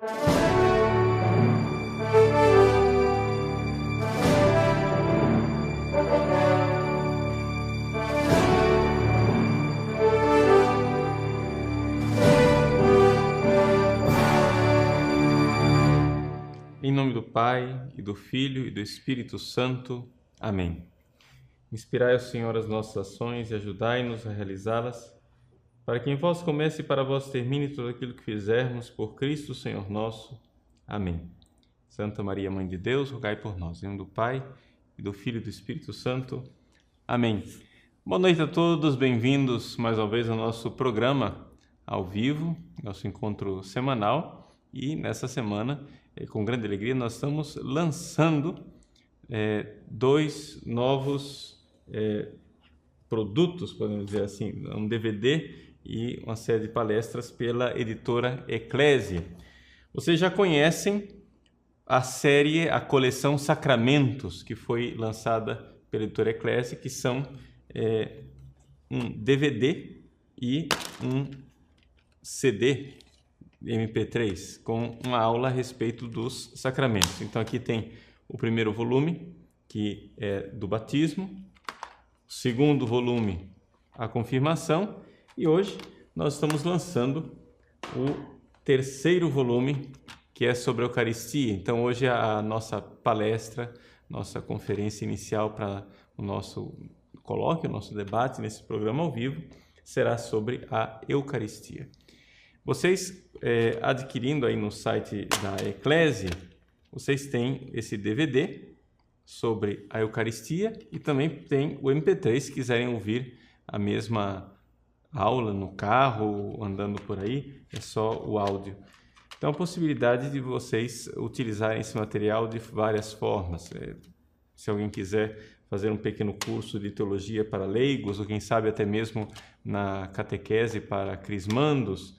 Em nome do Pai, e do Filho, e do Espírito Santo. Amém. Inspirai, ó Senhor, as nossas ações e ajudai-nos a realizá-las, para que em vós comece e para vós termine tudo aquilo que fizermos, por Cristo, Senhor nosso. Amém. Santa Maria, Mãe de Deus, rogai por nós. Em nome do Pai, e do Filho, e do Espírito Santo. Amém. Boa noite a todos, bem-vindos mais uma vez ao nosso programa ao vivo, nosso encontro semanal, e nessa semana, com grande alegria, nós estamos lançando dois novos produtos, podemos dizer assim, um DVD e uma série de palestras pela editora Eclésia. Vocês já conhecem a série, a coleção Sacramentos, que foi lançada pela editora Eclésia, que são um DVD e um CD MP3 com uma aula a respeito dos sacramentos. Então aqui tem o primeiro volume, que é do batismo, o segundo volume, a confirmação, e hoje nós estamos lançando o terceiro volume, que é sobre a Eucaristia. Então hoje a nossa palestra, nossa conferência inicial para o nosso colóquio, o nosso debate nesse programa ao vivo, será sobre a Eucaristia. Vocês, adquirindo aí no site da Eclésia, vocês têm esse DVD sobre a Eucaristia e também tem o MP3, se quiserem ouvir a mesma aula no carro, andando por aí, é só o áudio. Então, a possibilidade de vocês utilizarem esse material de várias formas. Se alguém quiser fazer um pequeno curso de teologia para leigos, ou quem sabe até mesmo na catequese para crismandos,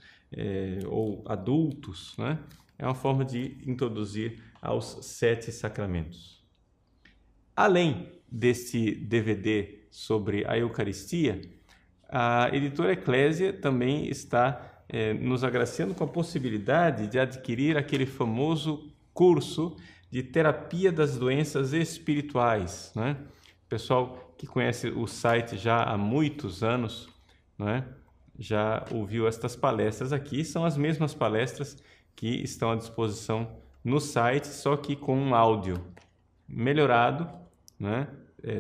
ou adultos, né? É uma forma de introduzir aos 7 sacramentos. Além deste DVD sobre a Eucaristia, a editora Eclésia também está nos agraciando com a possibilidade de adquirir aquele famoso curso de terapia das doenças espirituais, né? O pessoal que conhece o site já há muitos anos, né, já ouviu estas palestras aqui, são as mesmas palestras que estão à disposição no site, só que com um áudio melhorado, né,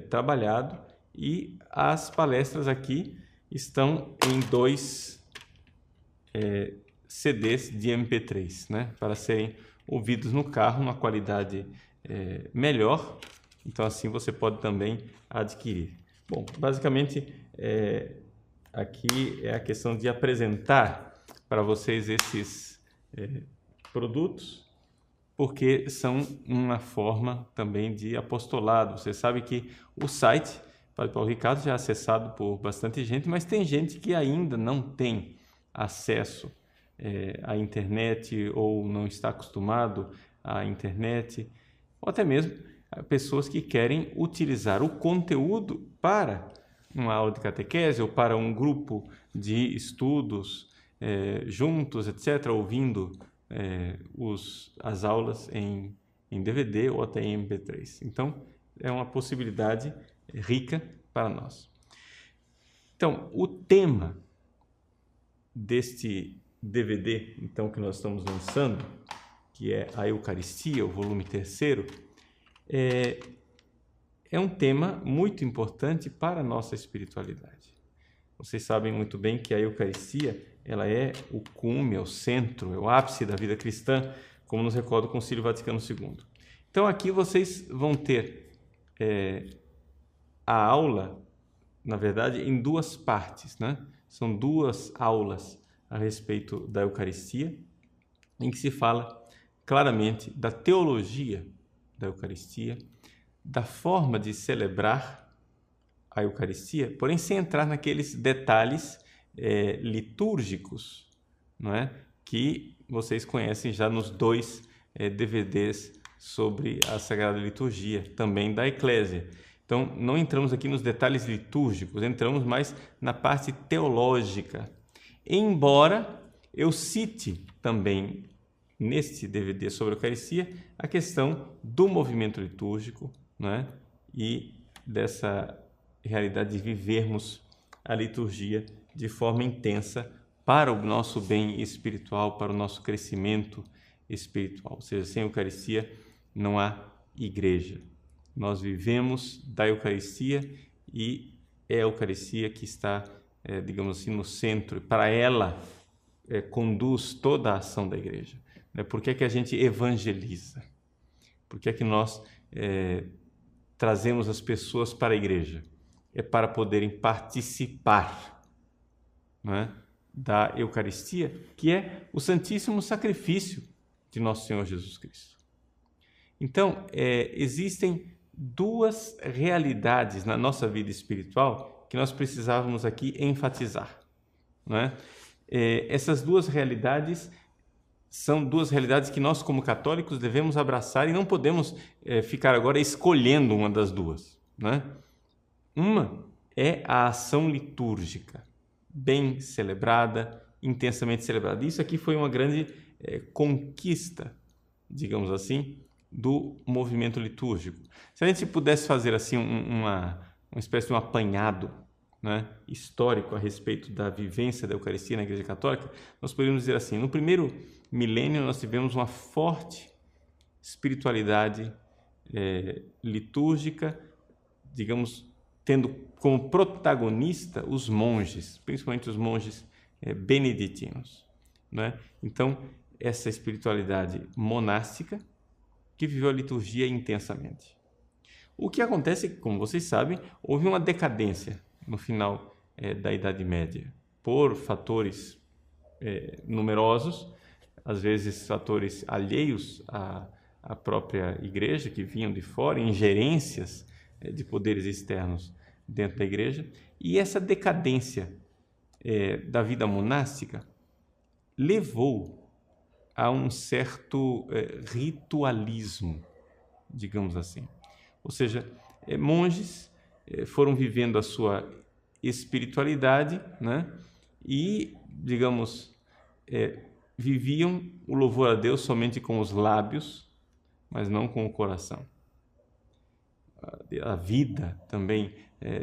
trabalhado, e as palestras aqui estão em 2 CDs de MP3, né, para serem ouvidos no carro, numa qualidade melhor. Então assim você pode também adquirir. Bom, basicamente aqui é a questão de apresentar para vocês esses produtos, porque são uma forma também de apostolado. Você sabe que o site Padre Paulo Ricardo já é acessado por bastante gente, mas tem gente que ainda não tem acesso à internet ou não está acostumado à internet, ou até mesmo pessoas que querem utilizar o conteúdo para uma aula de catequese ou para um grupo de estudos juntos, etc., ouvindo as aulas em DVD ou até em MP3. Então, é uma possibilidade rica para nós. Então, o tema deste DVD, então, que nós estamos lançando, que é a Eucaristia, o volume 3º, é um tema muito importante para a nossa espiritualidade. Vocês sabem muito bem que a Eucaristia, ela é o cume, é o centro, é o ápice da vida cristã, como nos recorda o Concílio Vaticano II. Então aqui vocês vão ter a aula, na verdade, em 2 partes, né? São 2 aulas a respeito da Eucaristia, em que se fala claramente da teologia da Eucaristia, da forma de celebrar a Eucaristia, porém sem entrar naqueles detalhes litúrgicos, não é? Que vocês conhecem já nos 2 DVDs sobre a Sagrada Liturgia, também da Eclésia. Então, não entramos aqui nos detalhes litúrgicos, entramos mais na parte teológica. Embora eu cite também neste DVD sobre a Eucaristia, a questão do movimento litúrgico, né? E dessa realidade de vivermos a liturgia de forma intensa para o nosso bem espiritual, para o nosso crescimento espiritual. Ou seja, sem Eucaristia não há igreja. Nós vivemos da Eucaristia e é a Eucaristia que está, digamos assim, no centro. Para ela, conduz toda a ação da igreja. Por que é que a gente evangeliza? Por que é que nós trazemos as pessoas para a igreja? É para poderem participar, não é, da Eucaristia, que é o santíssimo sacrifício de nosso Senhor Jesus Cristo. Então, existem duas realidades na nossa vida espiritual que nós precisávamos aqui enfatizar, não é? Essas duas realidades são duas realidades que nós, como católicos, devemos abraçar e não podemos ficar agora escolhendo uma das duas, né? Uma é a ação litúrgica, bem celebrada, intensamente celebrada. Isso aqui foi uma grande conquista, digamos assim, do movimento litúrgico. Se a gente pudesse fazer assim uma espécie de um apanhado, né, histórico a respeito da vivência da Eucaristia na Igreja Católica, nós poderíamos dizer assim: no primeiro milênio nós tivemos uma forte espiritualidade litúrgica, digamos, tendo como protagonista os monges, principalmente os monges beneditinos, né? Então, essa espiritualidade monástica que viveu a liturgia intensamente. O que acontece, como vocês sabem, houve uma decadência no final da Idade Média, por fatores numerosos, às vezes fatores alheios à própria igreja, que vinham de fora, ingerências de poderes externos dentro da igreja, e essa decadência da vida monástica levou a um certo ritualismo, digamos assim. Ou seja, monges foram vivendo a sua espiritualidade, né? E, digamos, viviam o louvor a Deus somente com os lábios, mas não com o coração. A vida também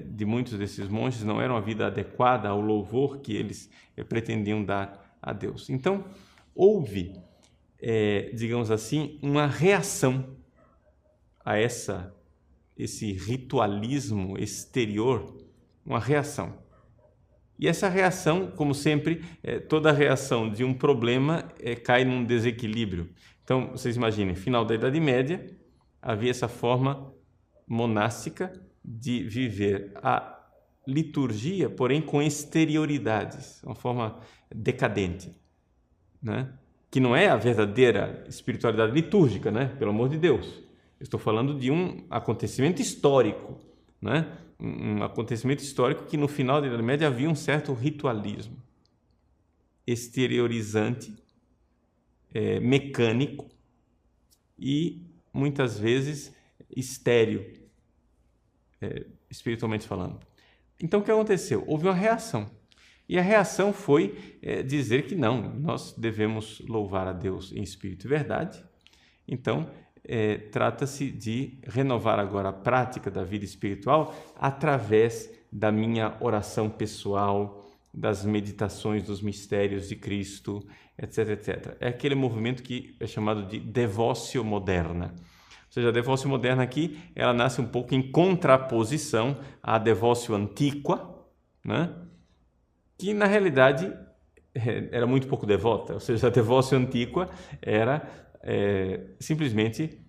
de muitos desses monges não era uma vida adequada ao louvor que eles pretendiam dar a Deus. Então, houve, digamos assim, uma reação a esse ritualismo exterior, uma reação. E essa reação, como sempre, toda reação de um problema cai num desequilíbrio. Então, vocês imaginem, final da Idade Média, havia essa forma monástica de viver a liturgia, porém com exterioridades, uma forma decadente, né? Que não é a verdadeira espiritualidade litúrgica, né? Pelo amor de Deus. Eu estou falando de um acontecimento histórico, né? Um acontecimento histórico que no final da Idade Média havia um certo ritualismo exteriorizante, mecânico e muitas vezes estéril, espiritualmente falando. Então, o que aconteceu? Houve uma reação. E a reação foi dizer que não, nós devemos louvar a Deus em espírito e verdade. Então, trata-se de renovar agora a prática da vida espiritual através da minha oração pessoal, das meditações dos mistérios de Cristo, etc, etc. É aquele movimento que é chamado de devócio moderna. Ou seja, a devócio moderna aqui, ela nasce um pouco em contraposição à devócio antiqua, né? Que na realidade era muito pouco devota. Ou seja, a devócio antiqua era simplesmente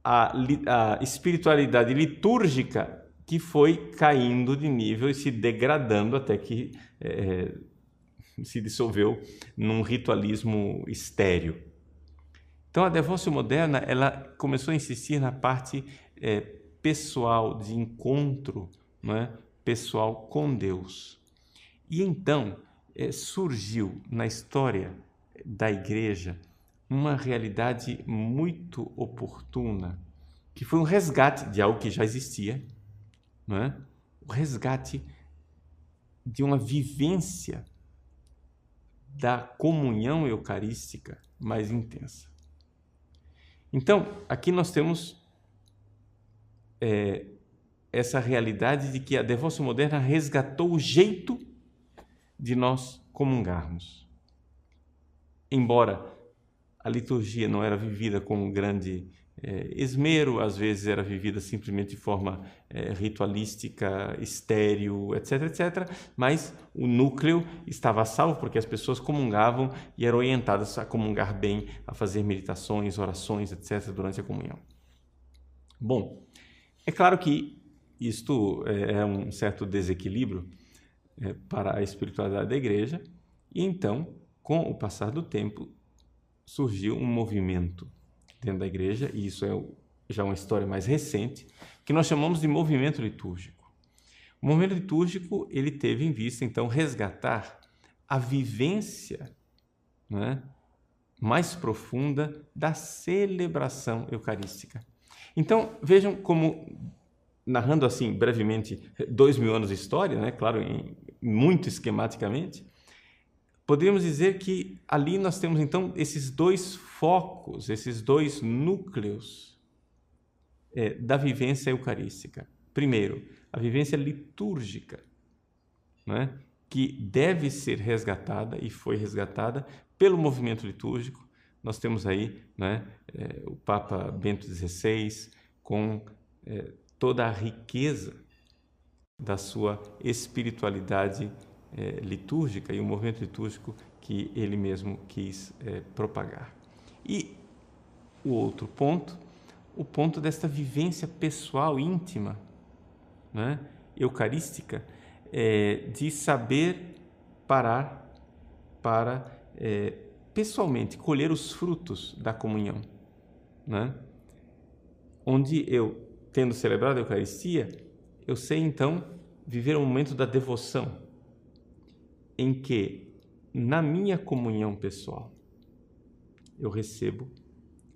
a espiritualidade litúrgica que foi caindo de nível e se degradando até que se dissolveu num ritualismo estéril. Então, a devócio moderna ela começou a insistir na parte pessoal, de encontro, não é? Pessoal com Deus. E então surgiu na história da Igreja uma realidade muito oportuna, que foi um resgate de algo que já existia, não é? O resgate de uma vivência da comunhão eucarística mais intensa. Então, aqui nós temos essa realidade de que a devoção moderna resgatou o jeito de nós comungarmos. Embora a liturgia não era vivida com um grande esmero, às vezes era vivida simplesmente de forma ritualística, estéril, etc., etc., mas o núcleo estava salvo porque as pessoas comungavam e eram orientadas a comungar bem, a fazer meditações, orações, etc., durante a comunhão. Bom, é claro que isto é um certo desequilíbrio para a espiritualidade da igreja, e então, com o passar do tempo, surgiu um movimento dentro da igreja, e isso é já uma história mais recente, que nós chamamos de movimento litúrgico. O movimento litúrgico ele teve em vista, então, resgatar a vivência, né, mais profunda da celebração eucarística. Então, vejam como, narrando assim brevemente 2000 anos de história, né, claro, muito esquematicamente, poderíamos dizer que ali nós temos, então, esses dois focos, esses dois núcleos da vivência eucarística. Primeiro, a vivência litúrgica, né, que deve ser resgatada e foi resgatada pelo movimento litúrgico. Nós temos aí, né, o Papa Bento XVI com toda a riqueza da sua espiritualidade litúrgica e o movimento litúrgico que ele mesmo quis propagar. E o outro ponto, o ponto desta vivência pessoal, íntima, né, eucarística, de saber parar para pessoalmente colher os frutos da comunhão, né? Onde eu, tendo celebrado a Eucaristia, eu sei então viver um momento da devoção, em que, na minha comunhão pessoal, eu recebo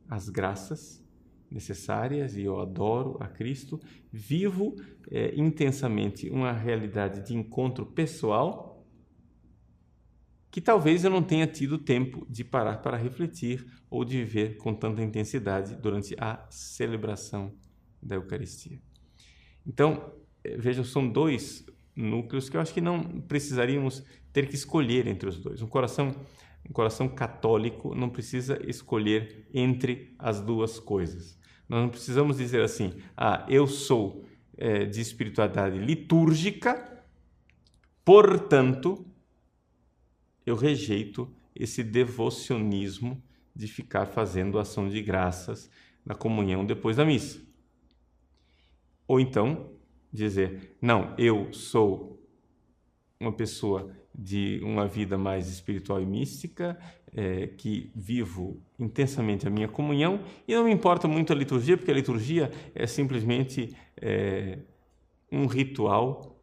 as graças necessárias e eu adoro a Cristo, vivo intensamente uma realidade de encontro pessoal que talvez eu não tenha tido tempo de parar para refletir ou de viver com tanta intensidade durante a celebração da Eucaristia. Então, vejam, são dois núcleos que eu acho que não precisaríamos ter que escolher entre os dois. Um coração católico não precisa escolher entre as duas coisas. Nós não precisamos dizer assim, eu sou de espiritualidade litúrgica, portanto, eu rejeito esse devocionismo de ficar fazendo ação de graças na comunhão depois da missa. Ou então, dizer, não, eu sou uma pessoa de uma vida mais espiritual e mística, que vivo intensamente a minha comunhão e não me importa muito a liturgia, porque a liturgia é simplesmente um ritual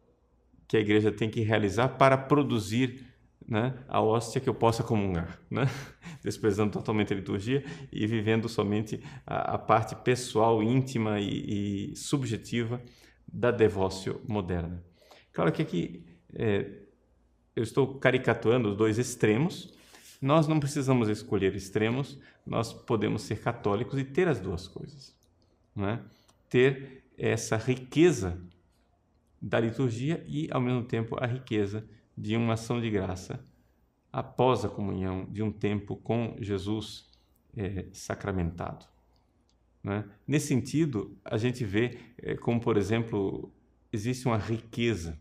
que a igreja tem que realizar para produzir, né, a hóstia que eu possa comungar, né? Desprezando totalmente a liturgia e vivendo somente a parte pessoal, íntima e subjetiva da devócio moderna. Claro que aqui eu estou caricaturando os dois extremos. Nós não precisamos escolher extremos, nós podemos ser católicos e ter as duas coisas, né? Ter essa riqueza da liturgia e, ao mesmo tempo, a riqueza de uma ação de graça após a comunhão, de um tempo com Jesus sacramentado, né? Nesse sentido, a gente vê como, por exemplo, existe uma riqueza,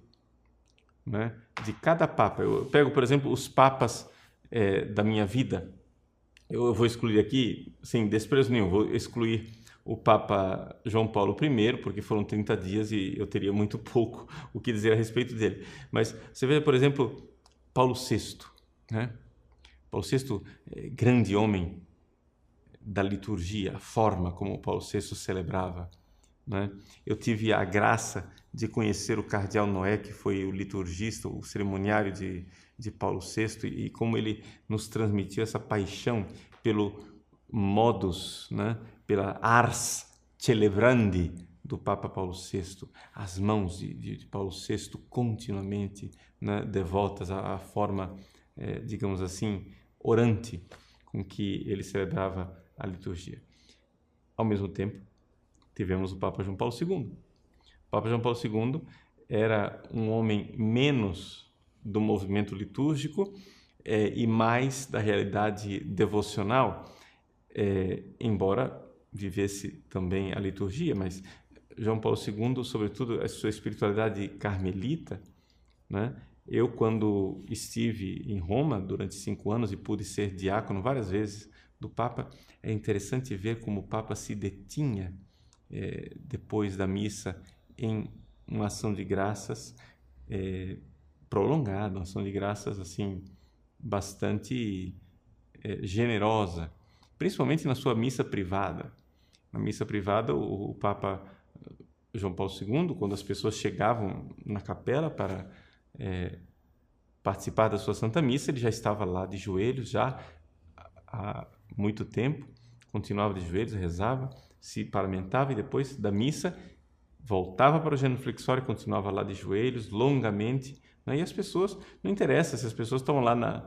né, de cada papa. Eu pego, por exemplo, os papas da minha vida. Eu vou excluir aqui, sem desprezo nenhum, vou excluir o Papa João Paulo I, porque foram 30 dias e eu teria muito pouco o que dizer a respeito dele. Mas você vê, por exemplo, Paulo VI, né? Paulo VI, grande homem da liturgia, a forma como Paulo VI celebrava, né? Eu tive a graça de conhecer o cardeal Noé, que foi o liturgista, o cerimoniário de Paulo VI, e como ele nos transmitiu essa paixão pelo modus, né? Pela ars celebrandi do Papa Paulo VI, as mãos de Paulo VI continuamente, né, devotas à forma digamos assim, orante com que ele celebrava a liturgia. Ao mesmo tempo, tivemos o Papa João Paulo II. O Papa João Paulo II era um homem menos do movimento litúrgico e mais da realidade devocional, embora vivesse também a liturgia, mas João Paulo II, sobretudo a sua espiritualidade carmelita, né? Eu, quando estive em Roma durante 5 anos e pude ser diácono várias vezes do Papa, é interessante ver como o Papa se detinha depois da missa em uma ação de graças prolongada, uma ação de graças assim bastante generosa, principalmente na sua missa privada. Na missa privada, o Papa João Paulo II, quando as pessoas chegavam na capela para participar da sua Santa Missa, ele já estava lá de joelhos já há muito tempo, continuava de joelhos, rezava, se paramentava e depois da missa voltava para o genuflexório e continuava lá de joelhos longamente, né? E as pessoas, não interessa se as pessoas estão lá na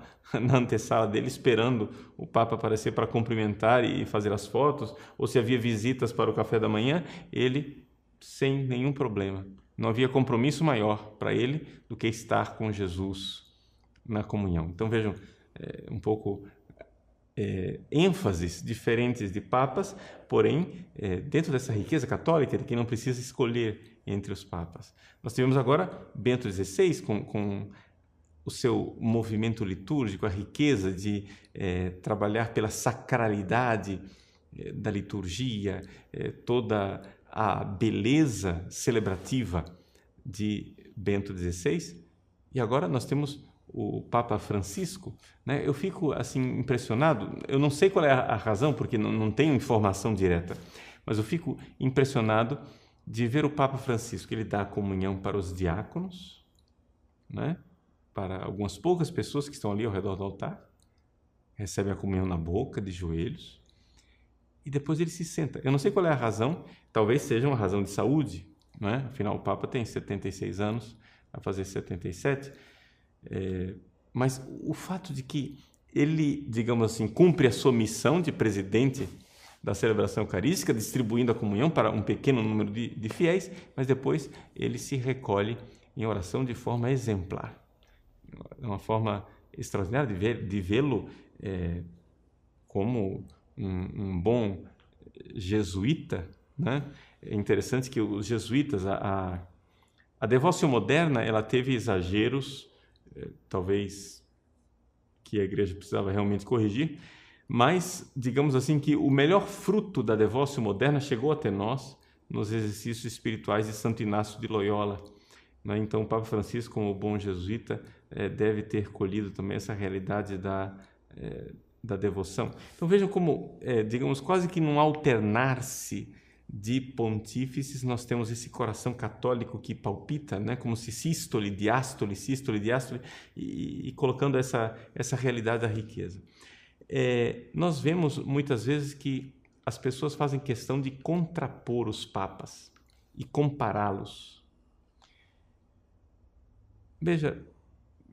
antessala dele esperando o Papa aparecer para cumprimentar e fazer as fotos, ou se havia visitas para o café da manhã, ele sem nenhum problema. Não havia compromisso maior para ele do que estar com Jesus na comunhão. Então vejam, um pouco ênfases diferentes de papas, porém, dentro dessa riqueza católica de que não precisa escolher entre os papas. Nós tivemos agora Bento XVI com o seu movimento litúrgico, a riqueza de trabalhar pela sacralidade da liturgia, toda a beleza celebrativa de Bento XVI. E agora nós temos o Papa Francisco, né? Eu fico assim impressionado, eu não sei qual é a razão, porque não tenho informação direta, mas eu fico impressionado de ver o Papa Francisco. Ele dá a comunhão para os diáconos, né? Para algumas poucas pessoas que estão ali ao redor do altar, recebe a comunhão na boca, de joelhos, e depois ele se senta. Eu não sei qual é a razão, talvez seja uma razão de saúde, não é? Afinal, o Papa tem 76 anos, vai fazer 77, mas o fato de que ele, digamos assim, cumpre a sua missão de presidente da celebração eucarística, distribuindo a comunhão para um pequeno número de fiéis, mas depois ele se recolhe em oração de forma exemplar. É uma forma extraordinária de vê-lo como um bom jesuíta, né? É interessante que os jesuítas, a devoção moderna, ela teve exageros, talvez que a igreja precisava realmente corrigir, mas digamos assim que o melhor fruto da devoção moderna chegou até nós nos exercícios espirituais de Santo Inácio de Loyola, né? Então o Papa Francisco, como bom jesuíta, deve ter colhido também essa realidade da devoção. Então vejam como, digamos, quase que num alternar-se de pontífices, nós temos esse coração católico que palpita, né? Como se sístole, diástole, e colocando essa realidade da riqueza. Nós vemos muitas vezes que as pessoas fazem questão de contrapor os papas e compará-los. Veja,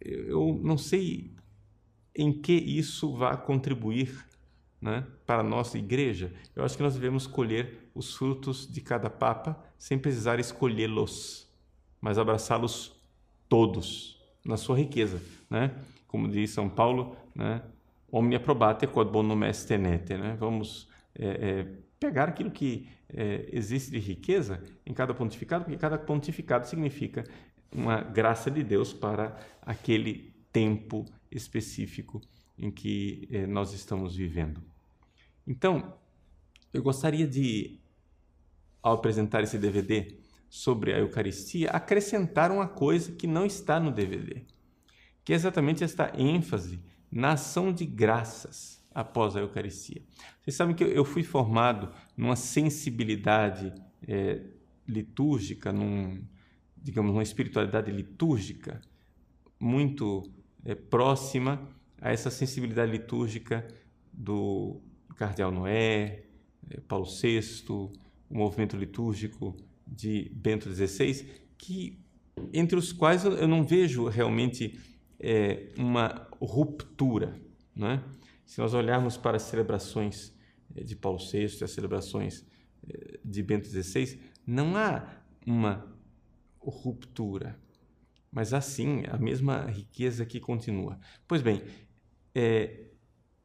eu não sei em que isso vai contribuir, né, para a nossa igreja. Eu acho que nós devemos colher os frutos de cada papa sem precisar escolhê-los, mas abraçá-los todos na sua riqueza, né? Como diz São Paulo, né? Omnia probate quod bonum est tenete, né? Vamos pegar aquilo que existe de riqueza em cada pontificado, porque cada pontificado significa uma graça de Deus para aquele tempo específico em que nós estamos vivendo. Então, eu gostaria de, ao apresentar esse DVD sobre a Eucaristia, acrescentar uma coisa que não está no DVD, que é exatamente esta ênfase na ação de graças após a Eucaristia. Vocês sabem que eu fui formado numa sensibilidade litúrgica, digamos, uma espiritualidade litúrgica muito próxima a essa sensibilidade litúrgica do Cardeal Noé, Paulo VI, o movimento litúrgico de Bento XVI, que, entre os quais eu não vejo realmente uma ruptura, né? Se nós olharmos para as celebrações de Paulo VI, as celebrações de Bento XVI, não há uma ruptura, mas há sim a mesma riqueza que continua. Pois bem,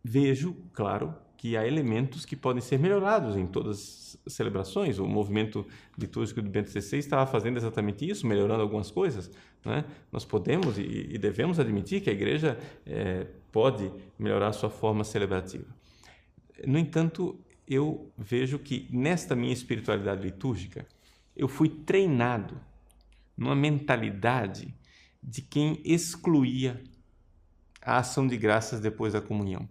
vejo, claro, que há elementos que podem ser melhorados em todas as celebrações. O movimento litúrgico de Bento XVI estava fazendo exatamente isso, melhorando algumas coisas, né? Nós podemos e devemos admitir que a Igreja pode melhorar a sua forma celebrativa. No entanto, eu vejo que nesta minha espiritualidade litúrgica, eu fui treinado numa mentalidade de quem excluía a ação de graças depois da comunhão.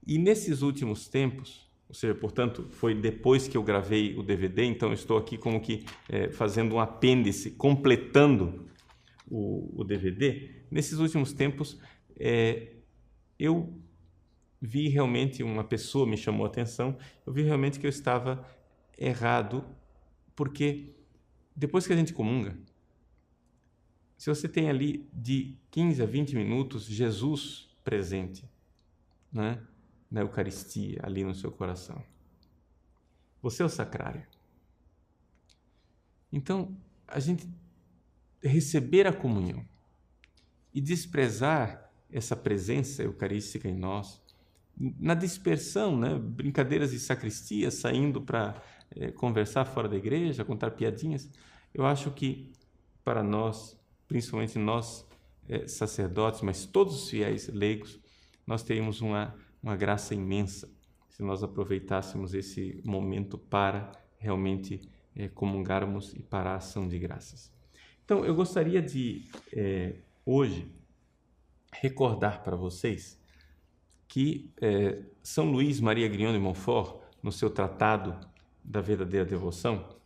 E nesses últimos tempos, ou seja, portanto, foi depois que eu gravei o DVD, então eu estou aqui como que fazendo um apêndice, completando o DVD. Nesses últimos tempos, eu vi realmente, uma pessoa me chamou a atenção, eu vi realmente que eu estava errado, porque depois que a gente comunga, se você tem ali de 15 a 20 minutos Jesus presente, né, na Eucaristia, ali no seu coração, você é o sacrário. Então, a gente receber a comunhão e desprezar essa presença eucarística em nós, na dispersão, né, brincadeiras de sacristia, saindo para conversar fora da igreja, contar piadinhas, eu acho que para nós, principalmente nós sacerdotes, mas todos os fiéis leigos, nós teríamos uma graça imensa se nós aproveitássemos esse momento para realmente comungarmos e para a ação de graças. Então, eu gostaria de, hoje, recordar para vocês que São Luís Maria Grignon de Montfort, no seu Tratado da Verdadeira Devoção,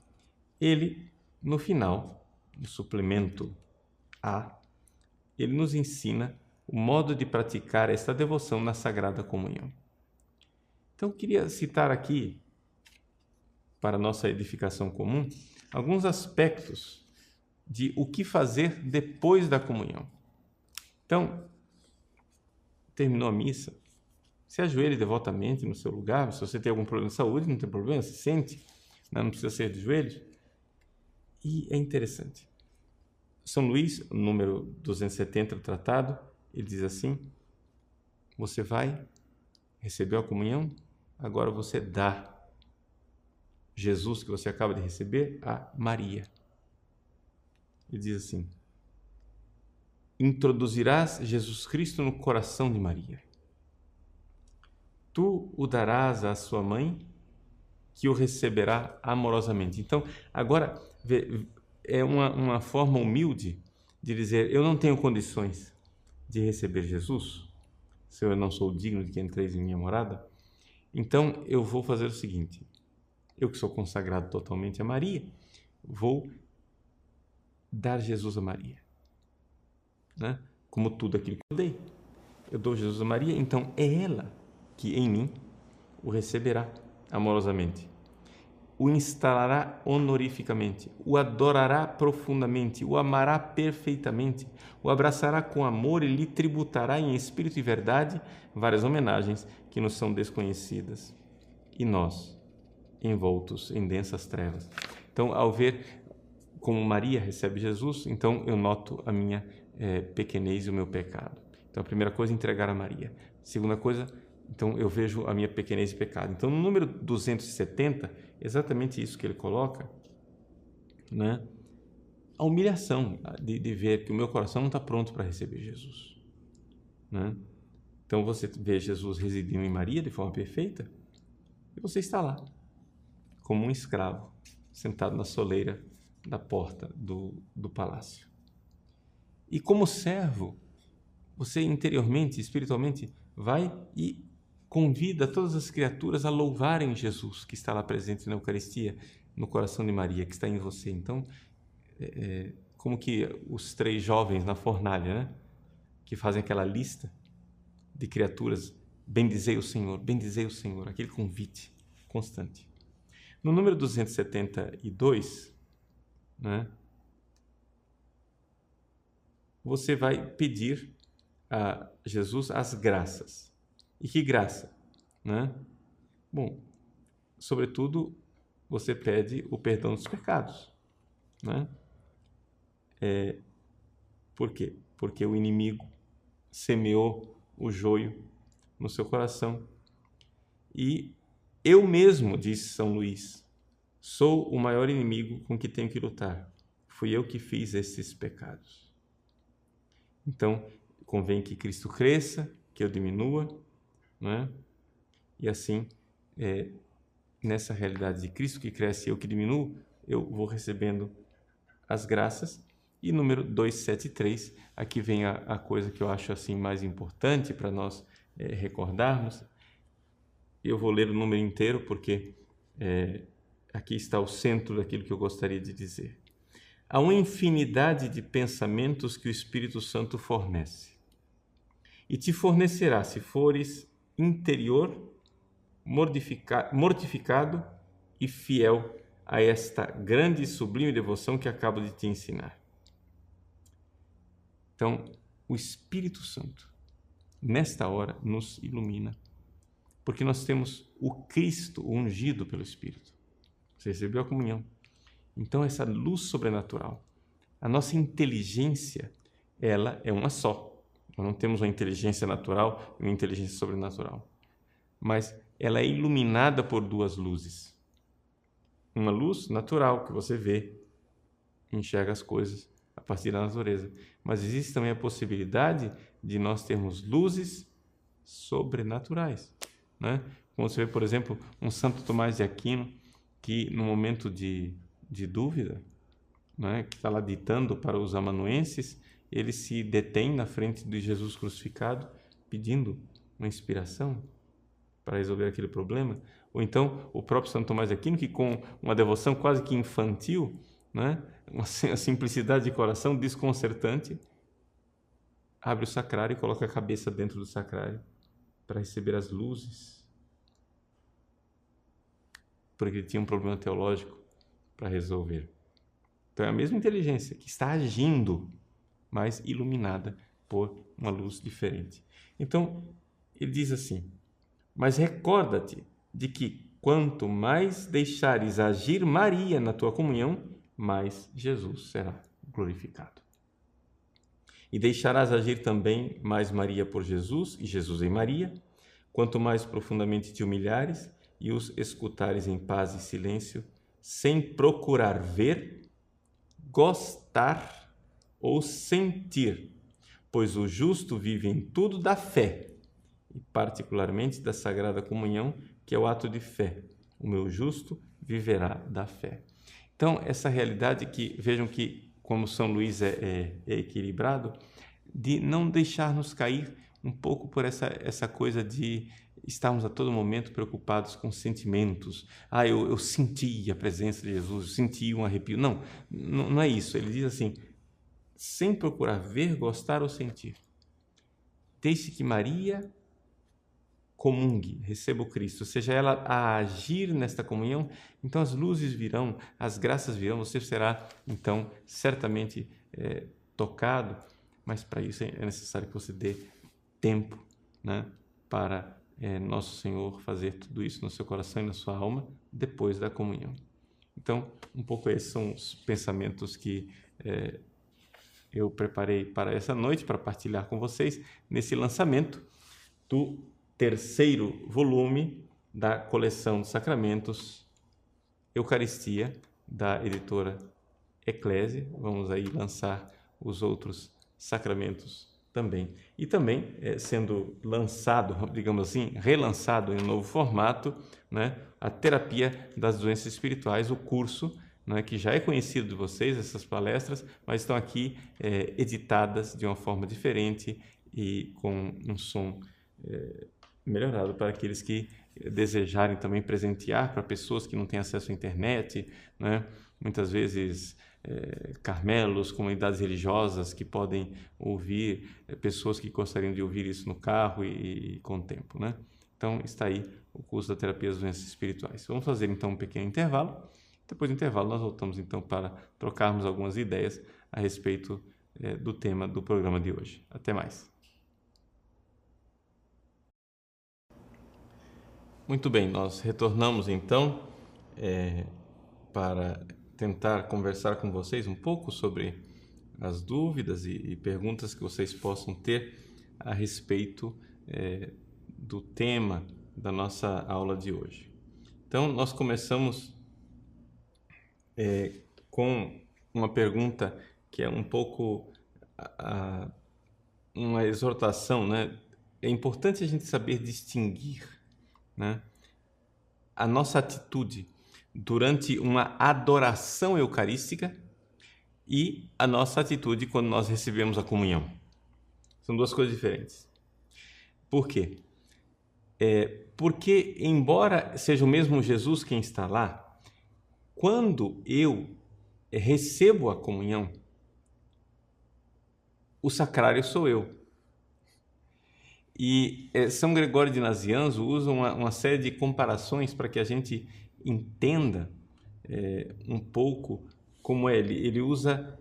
ele, no final, no suplemento A, ele nos ensina o modo de praticar esta devoção na Sagrada Comunhão. Então, eu queria citar aqui, para nossa edificação comum, alguns aspectos de o que fazer depois da comunhão. Então, terminou a missa, se ajoelhe devotamente no seu lugar. Se você tem algum problema de saúde, não tem problema, se sente, não precisa ser de joelhos. E é interessante. São Luís, número 270 do tratado, ele diz assim: você vai, recebeu a comunhão, agora você dá Jesus que você acaba de receber a Maria. Ele diz assim: introduzirás Jesus Cristo no coração de Maria. Tu o darás à sua mãe, que o receberá amorosamente. Então, agora, é uma forma humilde de dizer: eu não tenho condições de receber Jesus, se eu não sou digno de que entreis em minha morada, então eu vou fazer o seguinte: eu que sou consagrado totalmente a Maria, vou dar Jesus a Maria, né? Como tudo aquilo que eu dei, eu dou Jesus a Maria, então é ela que em mim o receberá amorosamente, o instalará honorificamente, o adorará profundamente, o amará perfeitamente, o abraçará com amor e lhe tributará em espírito e verdade várias homenagens que nos são desconhecidas. E nós, envoltos em densas trevas. Então, ao ver como Maria recebe Jesus, então eu noto a minha pequenez e o meu pecado. Então, a primeira coisa, entregar a Maria. Segunda coisa, então eu vejo a minha pequenez e pecado. Então, no número 270, exatamente isso que ele coloca, né? A humilhação de ver que o meu coração não está pronto para receber Jesus, né? Então, você vê Jesus residindo em Maria de forma perfeita e você está lá, como um escravo, sentado na soleira da porta do palácio. E como servo, você interiormente, espiritualmente, vai e convida todas as criaturas a louvarem Jesus, que está lá presente na Eucaristia, no coração de Maria, que está em você. Então, como que os 3 jovens na fornalha, né, que fazem aquela lista de criaturas, bendizei o Senhor, aquele convite constante. No número 272, né, você vai pedir a Jesus as graças. E que graça, né? Bom, sobretudo, você pede o perdão dos pecados, né? Por quê? Porque o inimigo semeou o joio no seu coração. E eu mesmo, disse São Luís, sou o maior inimigo com que tenho que lutar. Fui eu que fiz esses pecados. Então, convém que Cristo cresça, que eu diminua, né? E assim, nessa realidade de Cristo que cresce e eu que diminuo, eu vou recebendo as graças. E número 273, aqui vem a coisa que eu acho assim mais importante para nós recordarmos. Eu vou ler o número inteiro porque aqui está o centro daquilo que eu gostaria de dizer. Há uma infinidade de pensamentos que o Espírito Santo fornece. E te fornecerá se fores interior, mortificado e fiel a esta grande e sublime devoção que acabo de te ensinar. Então, o Espírito Santo, nesta hora, nos ilumina, porque nós temos o Cristo ungido pelo Espírito. Você recebeu a comunhão. Então, essa luz sobrenatural, a nossa inteligência, ela é uma só. Nós não temos uma inteligência natural e uma inteligência sobrenatural. Mas ela é iluminada por duas luzes. Uma luz natural, que você vê, enxerga as coisas a partir da natureza. Mas existe também a possibilidade de nós termos luzes sobrenaturais, né? Como você vê, por exemplo, um Santo Tomás de Aquino, que no momento de dúvida, né, que está lá ditando para os amanuenses, ele se detém na frente de Jesus crucificado, pedindo uma inspiração para resolver aquele problema. Ou então o próprio Santo Tomás de Aquino, que com uma devoção quase que infantil, né, uma simplicidade de coração desconcertante, abre o sacrário e coloca a cabeça dentro do sacrário para receber as luzes, porque ele tinha um problema teológico para resolver. Então é a mesma inteligência que está agindo, mas iluminada por uma luz diferente. Então ele diz assim: mas recorda-te de que quanto mais deixares agir Maria na tua comunhão, mais Jesus será glorificado. E deixarás agir também mais Maria por Jesus e Jesus em Maria, quanto mais profundamente te humilhares e os escutares em paz e silêncio, sem procurar ver, gostar ou sentir, pois o justo vive em tudo da fé, e particularmente da Sagrada Comunhão, que é o ato de fé. O meu justo viverá da fé. Então, essa realidade que, vejam que, como São Luís é equilibrado, de não deixar-nos cair um pouco por essa coisa de estarmos a todo momento preocupados com sentimentos. Eu senti a presença de Jesus, eu senti um arrepio. Não é isso. Ele diz assim, sem procurar ver, gostar ou sentir. Deixe que Maria comungue, receba o Cristo, seja ela a agir nesta comunhão, então as luzes virão, as graças virão, você será, então, certamente tocado, mas para isso é necessário que você dê tempo, né, para Nosso Senhor fazer tudo isso no seu coração e na sua alma depois da comunhão. Então, um pouco esses são os pensamentos que eu preparei para essa noite, para partilhar com vocês, nesse lançamento do terceiro volume da coleção de sacramentos Eucaristia, da editora Eclésia. Vamos aí lançar os outros sacramentos também. E também sendo lançado, digamos assim, relançado em um novo formato, né, a terapia das doenças espirituais, o curso, né, que já é conhecido de vocês, essas palestras, mas estão aqui editadas de uma forma diferente e com um som melhorado para aqueles que desejarem também presentear para pessoas que não têm acesso à internet, né? Muitas vezes carmelos, comunidades religiosas que podem ouvir, pessoas que gostariam de ouvir isso no carro e com o tempo, né? Então está aí o curso da terapia das doenças espirituais. Vamos fazer então um pequeno intervalo. Depois do intervalo nós voltamos então para trocarmos algumas ideias a respeito do tema do programa de hoje. Até mais. Muito bem, nós retornamos então para tentar conversar com vocês um pouco sobre as dúvidas e perguntas que vocês possam ter a respeito do tema da nossa aula de hoje. Então, nós começamos com uma pergunta que é um pouco uma exortação, né? É importante a gente saber distinguir, né, a nossa atitude durante uma adoração eucarística e a nossa atitude quando nós recebemos a comunhão. São duas coisas diferentes. Por quê? Porque, embora seja o mesmo Jesus quem está lá, quando eu recebo a comunhão, o sacrário sou eu. E São Gregório de Nazianzo usa uma série de comparações para que a gente entenda um pouco como é. Ele usa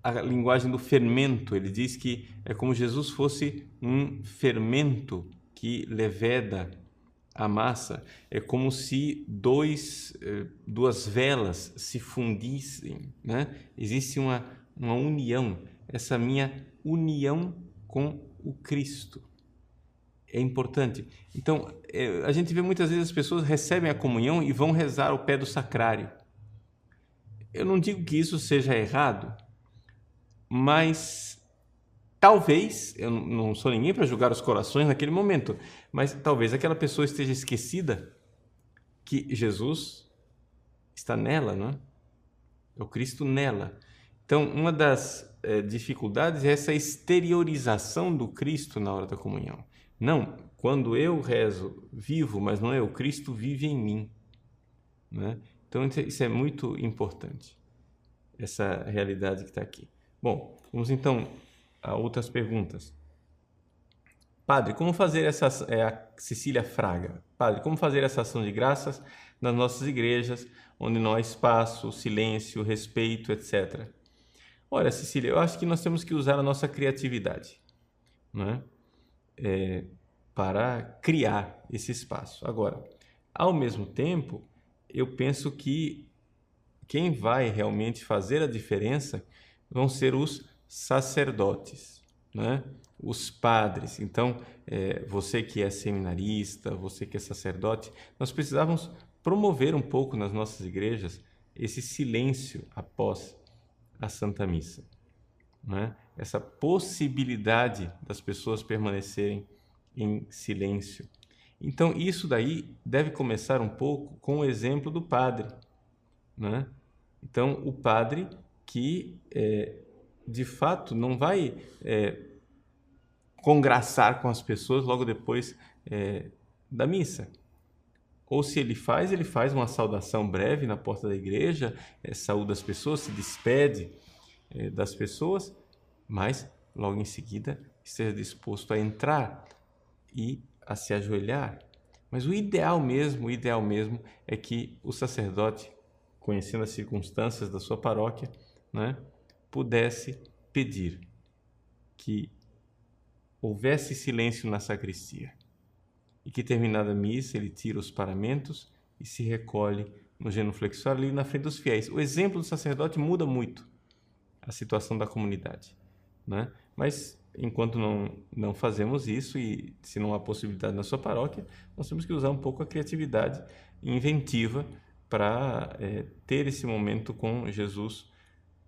a linguagem do fermento. Ele diz que é como Jesus fosse um fermento que leveda a massa. É como se duas velas se fundissem, né? Existe uma união, essa minha união com o Cristo. É importante. Então, a gente vê muitas vezes as pessoas recebem a comunhão e vão rezar ao pé do sacrário. Eu não digo que isso seja errado, mas talvez, eu não sou ninguém para julgar os corações naquele momento, mas talvez aquela pessoa esteja esquecida que Jesus está nela, não é? É o Cristo nela. Então, uma das dificuldades é essa exteriorização do Cristo na hora da comunhão. Não, quando eu rezo, vivo, mas não é o Cristo vive em mim, né? Então, isso é muito importante, essa realidade que está aqui. Bom, vamos então a outras perguntas. Padre, como fazer essa... a Cecília Fraga. Padre, como fazer essa ação de graças nas nossas igrejas, onde não há espaço, silêncio, respeito, etc. Olha, Cecília, eu acho que nós temos que usar a nossa criatividade, né? Para criar esse espaço. Agora, ao mesmo tempo, eu penso que quem vai realmente fazer a diferença vão ser os sacerdotes, né? Os padres. Então, você que é seminarista, você que é sacerdote, nós precisávamos promover um pouco nas nossas igrejas esse silêncio após a Santa Missa, né? Essa possibilidade das pessoas permanecerem em silêncio. Então, isso daí deve começar um pouco com o exemplo do padre, né? Então, o padre que, de fato, não vai congraçar com as pessoas logo depois da missa. Ou se ele faz uma saudação breve na porta da igreja, saúda as pessoas, se despede das pessoas, mas logo em seguida esteja disposto a entrar e a se ajoelhar. Mas o ideal mesmo é que o sacerdote, conhecendo as circunstâncias da sua paróquia, né, pudesse pedir que houvesse silêncio na sacristia e que, terminada a missa, ele tira os paramentos e se recolhe no genuflexório ali na frente dos fiéis. O exemplo do sacerdote muda muito a situação da comunidade, né? Mas enquanto não fazemos isso, e se não há possibilidade na sua paróquia, nós temos que usar um pouco a criatividade inventiva para ter esse momento com Jesus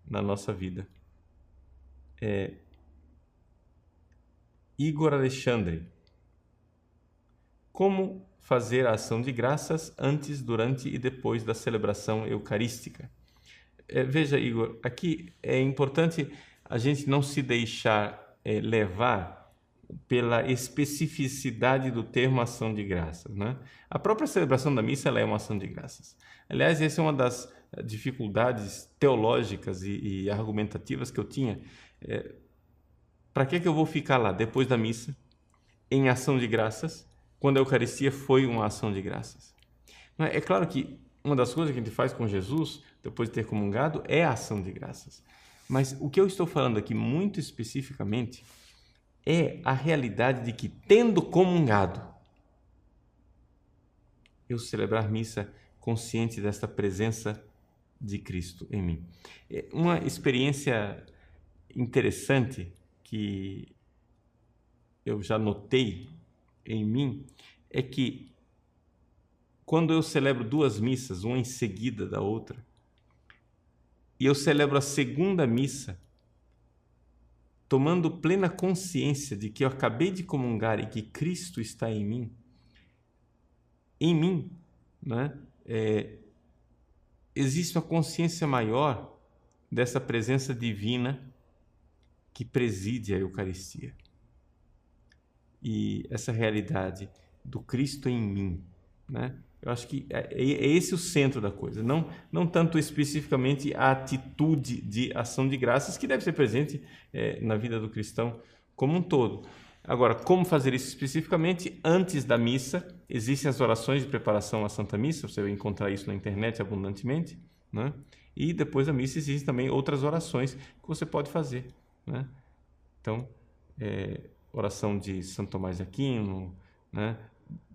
na nossa vida. Igor Alexandre. Como fazer a ação de graças antes, durante e depois da celebração eucarística? Veja, Igor, aqui é importante a gente não se deixar levar pela especificidade do termo ação de graças, né? A própria celebração da missa ela é uma ação de graças. Aliás, essa é uma das dificuldades teológicas e argumentativas que eu tinha. Para que eu vou ficar lá depois da missa em ação de graças, quando a Eucaristia foi uma ação de graças? É claro que uma das coisas que a gente faz com Jesus, depois de ter comungado, é a ação de graças. Mas o que eu estou falando aqui muito especificamente é a realidade de que, tendo comungado, eu celebrar missa consciente desta presença de Cristo em mim. Uma experiência interessante que eu já notei em mim é que quando eu celebro duas missas, uma em seguida da outra, e eu celebro a segunda missa, tomando plena consciência de que eu acabei de comungar e que Cristo está em mim, né? Existe uma consciência maior dessa presença divina que preside a Eucaristia. E essa realidade do Cristo em mim, né? Eu acho que é esse o centro da coisa, não tanto especificamente a atitude de ação de graças que deve ser presente na vida do cristão como um todo. Agora, como fazer isso especificamente? Antes da missa, existem as orações de preparação à Santa Missa, você vai encontrar isso na internet abundantemente, né? E depois da missa existem também outras orações que você pode fazer, né? Então, oração de Santo Tomás de Aquino, né?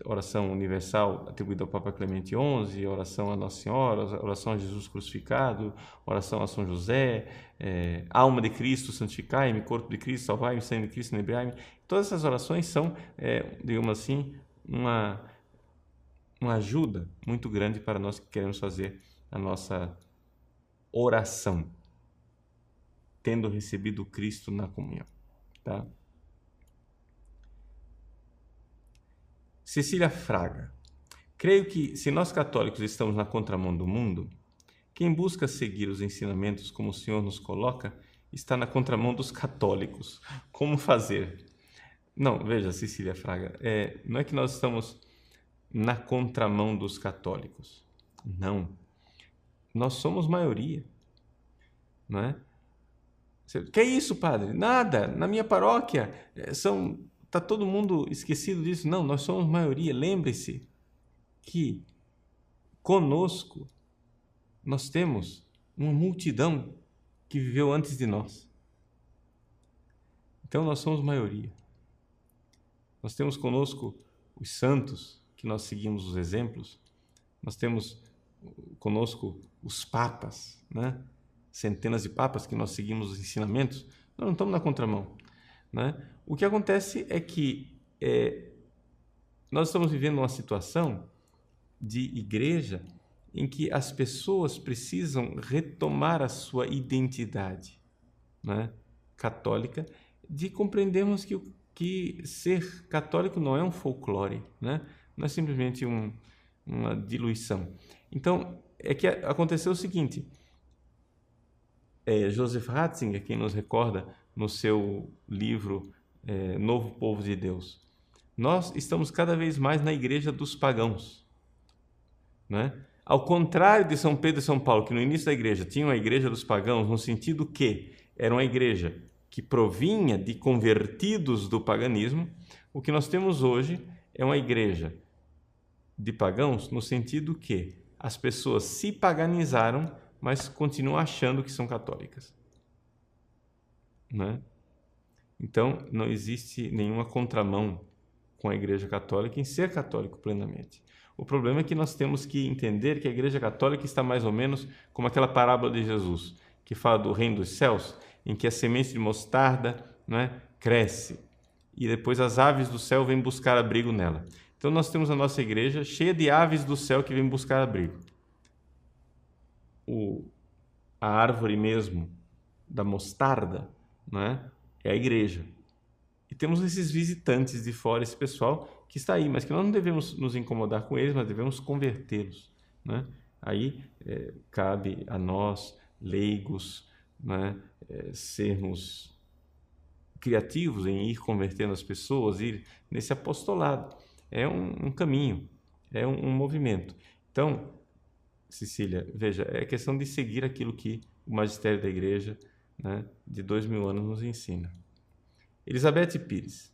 Oração universal atribuída ao Papa Clemente XI, oração a Nossa Senhora, oração a Jesus crucificado, oração a São José, alma de Cristo, santificai-me, corpo de Cristo, salvai-me, sangue de Cristo, inebriai-me. Todas essas orações são, digamos assim, uma ajuda muito grande para nós que queremos fazer a nossa oração, tendo recebido Cristo na comunhão, tá? Cecília Fraga. Creio que, se nós católicos estamos na contramão do mundo, quem busca seguir os ensinamentos como o Senhor nos coloca, está na contramão dos católicos. Como fazer? Não, veja, Cecília Fraga, não é que nós estamos na contramão dos católicos. Não. Nós somos maioria, não é? Que é isso, padre? Nada. Na minha paróquia está todo mundo esquecido disso. Não, nós somos maioria. Lembre-se que conosco nós temos uma multidão que viveu antes de nós. Então nós somos maioria. Nós temos conosco os santos, que nós seguimos os exemplos. Nós temos conosco os papas, né? Centenas de papas que nós seguimos os ensinamentos. Nós não estamos na contramão, né? O que acontece é que nós estamos vivendo uma situação de igreja em que as pessoas precisam retomar a sua identidade, né, católica, de compreendermos que ser católico não é um folclore, né? Não é simplesmente uma diluição. Então, é que aconteceu o seguinte, Joseph Ratzinger, quem nos recorda no seu livro Novo Povo de Deus, nós estamos cada vez mais na igreja dos pagãos, né? Ao contrário de São Pedro e São Paulo, que no início da igreja tinham a igreja dos pagãos, no sentido que era uma igreja que provinha de convertidos do paganismo, o que nós temos hoje é uma igreja de pagãos no sentido que as pessoas se paganizaram, mas continuam achando que são católicas, né? Então, não existe nenhuma contramão com a Igreja Católica em ser católico plenamente. O problema é que nós temos que entender que a Igreja Católica está mais ou menos como aquela parábola de Jesus, que fala do reino dos céus, em que a semente de mostarda, né, cresce e depois as aves do céu vêm buscar abrigo nela. Então, nós temos a nossa igreja cheia de aves do céu que vêm buscar abrigo. A árvore mesmo da mostarda, né, é a igreja. E temos esses visitantes de fora, esse pessoal que está aí, mas que nós não devemos nos incomodar com eles, mas devemos convertê-los, né? Aí cabe a nós, leigos, né, sermos criativos em ir convertendo as pessoas, ir nesse apostolado. É um caminho, é um movimento. Então, Cecília, veja, é questão de seguir aquilo que o magistério da igreja, né, de 2000 anos nos ensina. Elizabeth Pires.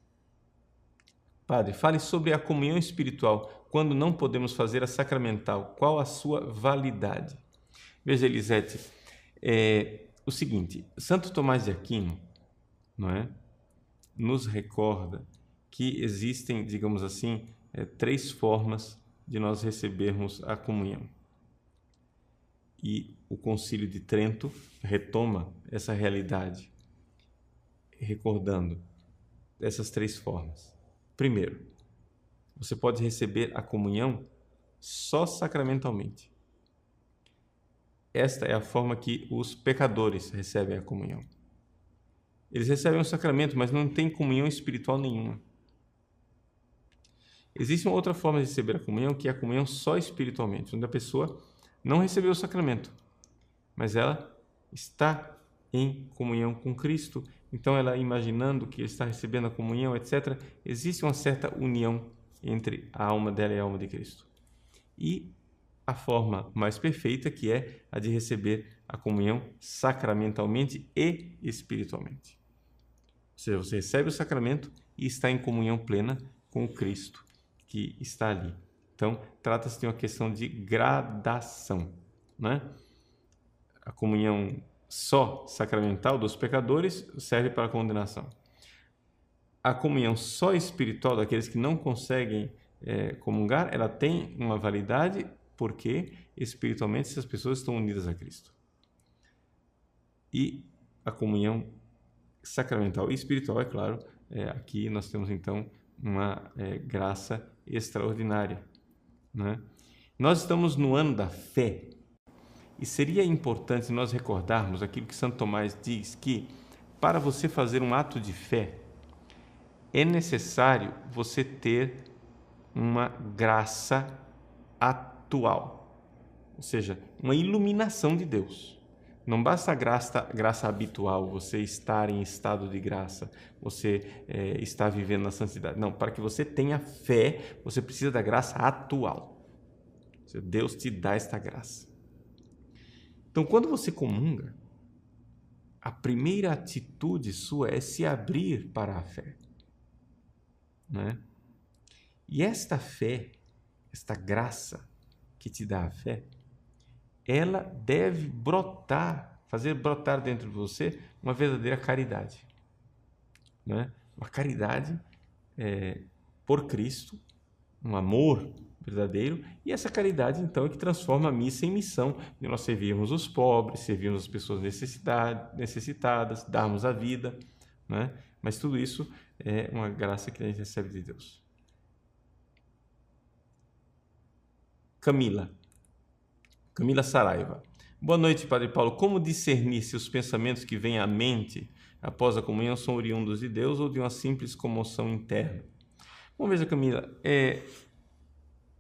Padre, fale sobre a comunhão espiritual quando não podemos fazer a sacramental. Qual a sua validade? Veja, Elisete, o seguinte, Santo Tomás de Aquino, não é, nos recorda que existem, digamos assim, 3 formas de nós recebermos a comunhão. E o Concílio de Trento retoma essa realidade, recordando dessas 3 formas. Primeiro, você pode receber a comunhão só sacramentalmente. Esta é a forma que os pecadores recebem a comunhão. Eles recebem o sacramento, mas não têm comunhão espiritual nenhuma. Existe uma outra forma de receber a comunhão, que é a comunhão só espiritualmente, onde a pessoa não recebeu o sacramento, mas ela está em comunhão com Cristo. Então, ela imaginando que está recebendo a comunhão, etc., existe uma certa união entre a alma dela e a alma de Cristo. E a forma mais perfeita, que é a de receber a comunhão sacramentalmente e espiritualmente. Ou seja, você recebe o sacramento e está em comunhão plena com o Cristo que está ali. Então, trata-se de uma questão de gradação, né? A comunhão só sacramental dos pecadores serve para a condenação. A comunhão só espiritual daqueles que não conseguem comungar, ela tem uma validade porque espiritualmente essas pessoas estão unidas a Cristo. E a comunhão sacramental e espiritual, é claro, aqui nós temos então uma graça extraordinária, né? Nós estamos no ano da fé e seria importante nós recordarmos aquilo que Santo Tomás diz, que para você fazer um ato de fé é necessário você ter uma graça atual, ou seja, uma iluminação de Deus. Não basta a graça habitual, você estar em estado de graça, você estar vivendo na santidade. Não, para que você tenha fé, você precisa da graça atual. Deus te dá esta graça. Então, quando você comunga, a primeira atitude sua é se abrir para a fé, né? E esta fé, esta graça que te dá a fé, ela deve brotar, fazer brotar dentro de você uma verdadeira caridade, né? Uma caridade por Cristo, um amor verdadeiro, e essa caridade então é que transforma a missa em missão, de nós servirmos os pobres, servirmos as pessoas necessitadas, darmos a vida, né? Mas tudo isso é uma graça que a gente recebe de Deus. Camila Saraiva. Boa noite, Padre Paulo. Como discernir se os pensamentos que vêm à mente após a comunhão são oriundos de Deus ou de uma simples comoção interna? Bom, veja, Camila,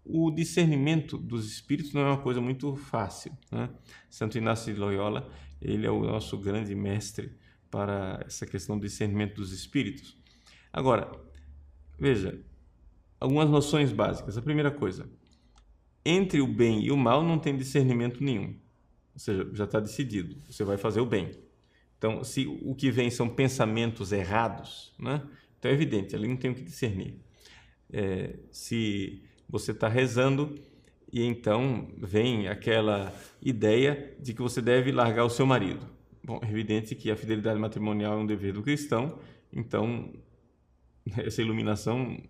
o discernimento dos espíritos não é uma coisa muito fácil, né? Santo Inácio de Loyola, ele é o nosso grande mestre para essa questão do discernimento dos espíritos. Agora, veja, algumas noções básicas. A primeira coisa, entre o bem e o mal não tem discernimento nenhum. Ou seja, já está decidido, você vai fazer o bem. Então, se o que vem são pensamentos errados, né? Então é evidente, ali não tem o que discernir. Se você está rezando e então vem aquela ideia de que você deve largar o seu marido. Bom, é evidente que a fidelidade matrimonial é um dever do cristão, então essa iluminação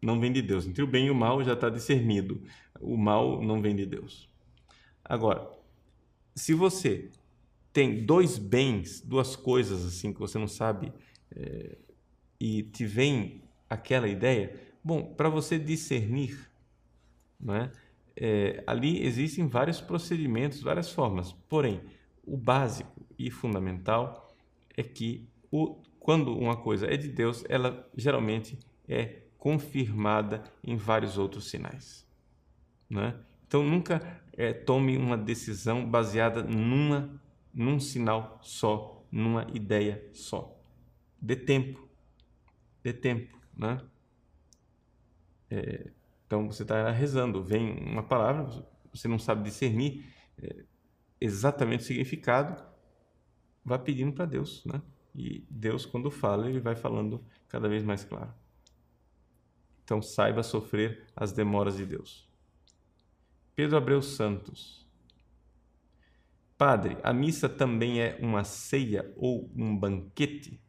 não vem de Deus. Entre o bem e o mal já está discernido. O mal não vem de Deus. Agora, se você tem 2 bens, 2 coisas assim que você não sabe e te vem aquela ideia, bom, para você discernir, né, ali existem vários procedimentos, várias formas. Porém, o básico e fundamental é que quando uma coisa é de Deus, ela geralmente é confirmada em vários outros sinais, né? Então, nunca tome uma decisão baseada num sinal só, numa ideia só. Dê tempo, né? Então, você está rezando, vem uma palavra, você não sabe discernir exatamente o significado, vá pedindo para Deus, né? E Deus, quando fala, ele vai falando cada vez mais claro. Então, saiba sofrer as demoras de Deus. Pedro Abreu Santos. Padre, a missa também é uma ceia ou um banquete?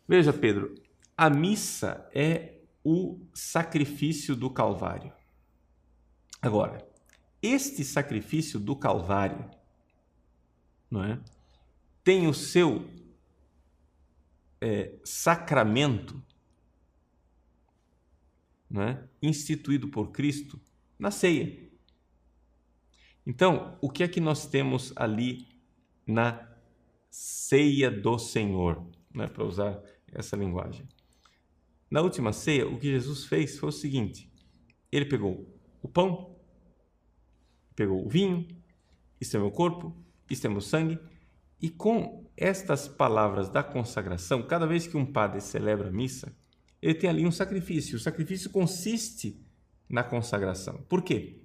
Veja, Pedro, a missa é o sacrifício do Calvário. Agora, este sacrifício do Calvário, não é, tem o seu sacramento, não é, instituído por Cristo na ceia. Então, o que é que nós temos ali na ceia do Senhor, né, para usar essa linguagem? Na última ceia, o que Jesus fez foi o seguinte: ele pegou o pão, pegou o vinho, isto é meu corpo, isto é meu sangue, e com estas palavras da consagração, cada vez que um padre celebra a missa, ele tem ali um sacrifício. O sacrifício consiste na consagração. Por quê?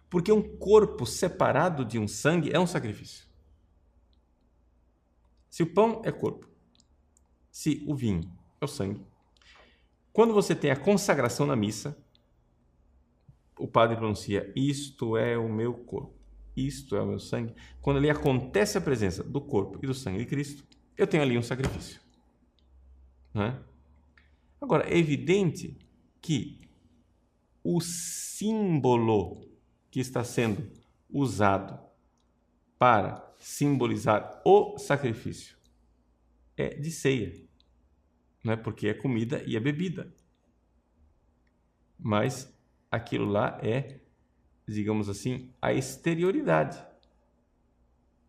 Porque um corpo separado de um sangue é um sacrifício. Se o pão é corpo, se o vinho é o sangue, quando você tem a consagração na missa, o padre pronuncia: isto é o meu corpo, isto é o meu sangue. Quando ali acontece a presença do corpo e do sangue de Cristo, eu tenho ali um sacrifício. Não é? Agora, é evidente que o símbolo que está sendo usado para simbolizar o sacrifício é de ceia, não é? Porque é comida e é bebida. Mas aquilo lá é, digamos assim, a exterioridade.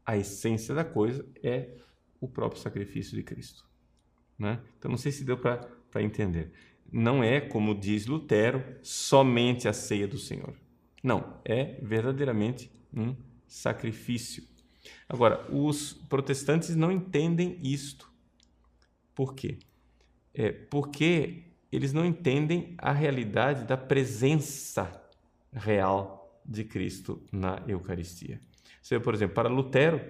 A essência da coisa é o próprio sacrifício de Cristo, né? Então, não sei se deu para entender. Não é, como diz Lutero, somente a ceia do Senhor. Não, é verdadeiramente um sacrifício. Agora, os protestantes não entendem isto. Por quê? Porque eles não entendem a realidade da presença real de Cristo na Eucaristia. Por exemplo, para Lutero,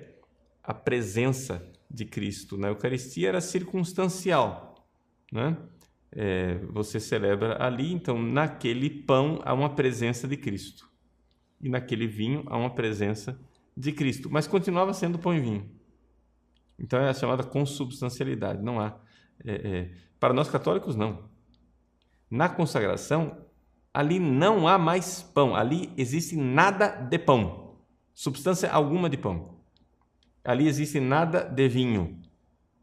a presença de Cristo na Eucaristia era circunstancial, né? Você celebra ali, então naquele pão há uma presença de Cristo e naquele vinho há uma presença de Cristo, mas continuava sendo pão e vinho. Então é a chamada consubstancialidade. Não há. Para nós católicos, não. Na consagração, ali não há mais pão, ali existe nada de pão, substância alguma de pão. Ali existe nada de vinho,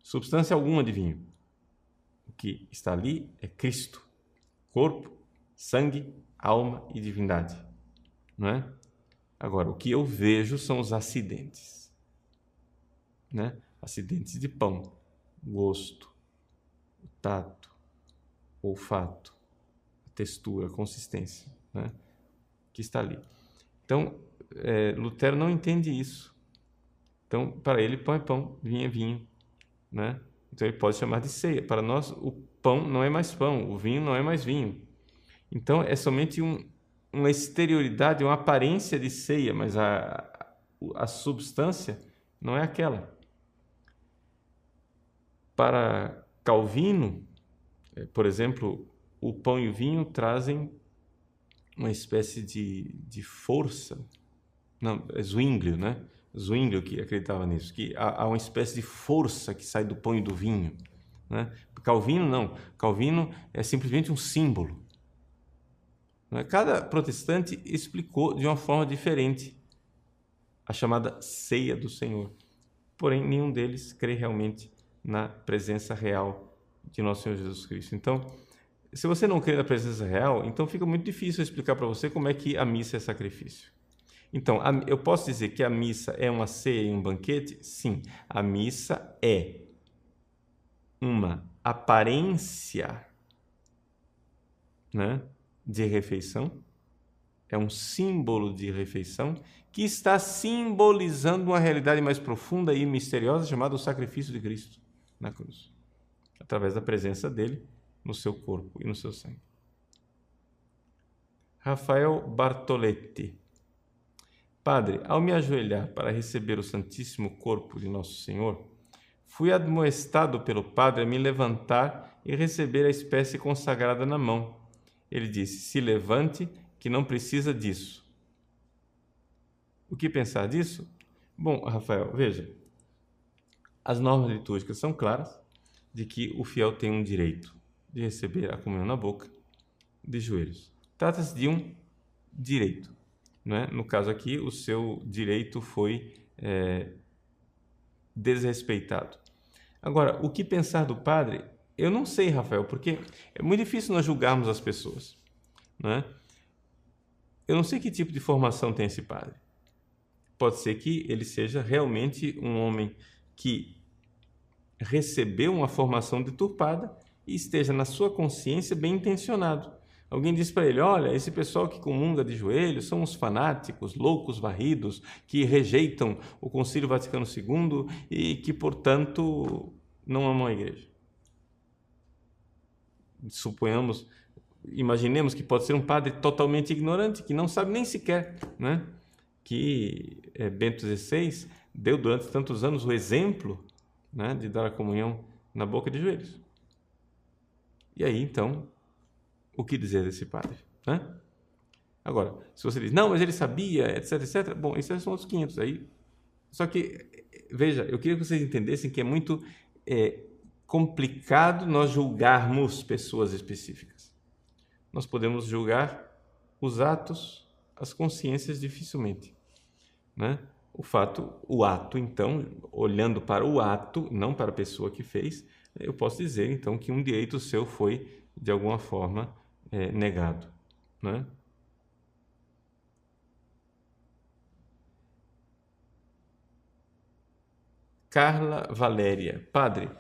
substância alguma de vinho. O que está ali é Cristo, corpo, sangue, alma e divindade, não é? Agora, o que eu vejo são os acidentes, né? Acidentes de pão, gosto, tato, olfato, textura, consistência, né? Que está ali. Então, Lutero não entende isso. Então, para ele, pão é pão, vinho é vinho, né? Então, ele pode chamar de ceia. Para nós, o pão não é mais pão, o vinho não é mais vinho. Então, é somente uma exterioridade, uma aparência de ceia, mas a substância não é aquela. Para Calvino, por exemplo, o pão e o vinho trazem uma espécie de força. Não, é Zwinglio, né? Zwinglio que acreditava nisso, que há uma espécie de força que sai do pão e do vinho, né? Calvino não. Calvino é simplesmente um símbolo. Cada protestante explicou de uma forma diferente a chamada ceia do Senhor. Porém, nenhum deles crê realmente na presença real de nosso Senhor Jesus Cristo. Então, se você não crê na presença real, então fica muito difícil explicar para você como é que a missa é sacrifício. Então, eu posso dizer que a missa é uma ceia e um banquete? Sim, a missa é uma aparência, né, de refeição, é um símbolo de refeição que está simbolizando uma realidade mais profunda e misteriosa chamada o sacrifício de Cristo na cruz, através da presença dele no seu corpo e no seu sangue. Rafael Bartoletti. Padre, ao me ajoelhar para receber o Santíssimo Corpo de Nosso Senhor, fui admoestado pelo padre a me levantar e receber a espécie consagrada na mão. Ele disse: se levante, que não precisa disso. O que pensar disso? Bom, Rafael, veja, as normas litúrgicas são claras de que o fiel tem um direito de receber a comunhão na boca, de joelhos. Trata-se de um direito. né? No caso aqui, o seu direito foi desrespeitado. Agora, o que pensar do padre? Eu não sei, Rafael, porque é muito difícil nós julgarmos as pessoas, né? Eu não sei que tipo de formação tem esse padre. Pode ser que ele seja realmente um homem que recebeu uma formação deturpada e esteja na sua consciência bem intencionado. Alguém diz para ele: olha, esse pessoal que comunga de joelhos são os fanáticos, loucos varridos, que rejeitam o Concílio Vaticano II e que, portanto, não amam a igreja. Imaginemos que pode ser um padre totalmente ignorante, que não sabe nem sequer, né, que Bento XVI deu durante tantos anos o exemplo, né, de dar a comunhão na boca de joelhos. E aí, então, o que dizer desse padre, né? Agora, se você diz, não, mas ele sabia, etc, etc, bom, isso são outros 500 aí. Só que, veja, eu queria que vocês entendessem que é muito complicado nós julgarmos pessoas específicas. Nós podemos julgar os atos, as consciências dificilmente, né? O ato, então, olhando para o ato, não para a pessoa que fez, eu posso dizer, então, que um direito seu foi, de alguma forma, negado, né? Carla Valéria: padre,